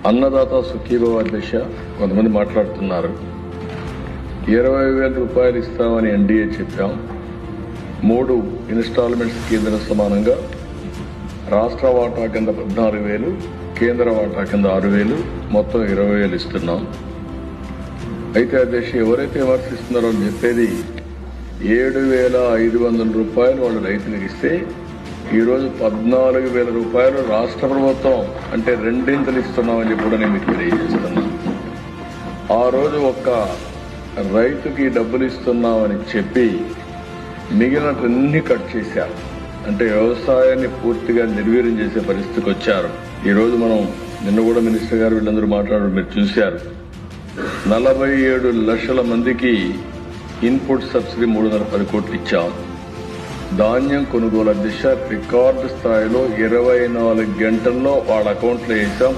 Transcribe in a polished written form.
అన్నదాత సుఖీభవ దిశ కొంతమంది మాట్లాడుతున్నారు. 20,000 రూపాయలు ఇస్తామని ఎన్డీఏ చెప్పాం. 3 ఇన్స్టాల్మెంట్స్ కేంద్ర సమానంగా రాష్ట్ర వాటా కింద 14,000, కేంద్ర వాటా కింద 6,000, మొత్తం 20,000 ఇస్తున్నాం. అయితే అధ్యక్ష ఎవరైతే విమర్శిస్తున్నారో అని చెప్పేది 7,500 రూపాయలు వాళ్ళు రైతులకు ఇస్తే ఈరోజు 14,000 రూపాయలు రాష్ట్ర ప్రభుత్వం అంటే రెండింతలు ఇస్తున్నామని చెప్పి కూడా నేను మీకు తెలియజేస్తున్నాను. ఆ రోజు ఒక్క రైతుకి డబ్బులు ఇస్తున్నామని చెప్పి మిగిలినన్ని కట్ చేశారు. అంటే వ్యవసాయాన్ని పూర్తిగా నిర్వీర్యం చేసే పరిస్థితికి వచ్చారు. ఈరోజు మనం నిన్న కూడా మినిస్టర్ గారు వీళ్ళందరూ మాట్లాడారు, మీరు చూశారు. 47 లక్షల మందికి ఇన్పుట్ సబ్సిడీ 310 కోట్లు ఇచ్చాం. ధాన్యం కొనుగోలు దిశ రికార్డు స్థాయిలో 24 గంటల్లో వాళ్ళ అకౌంట్లో వేసాం.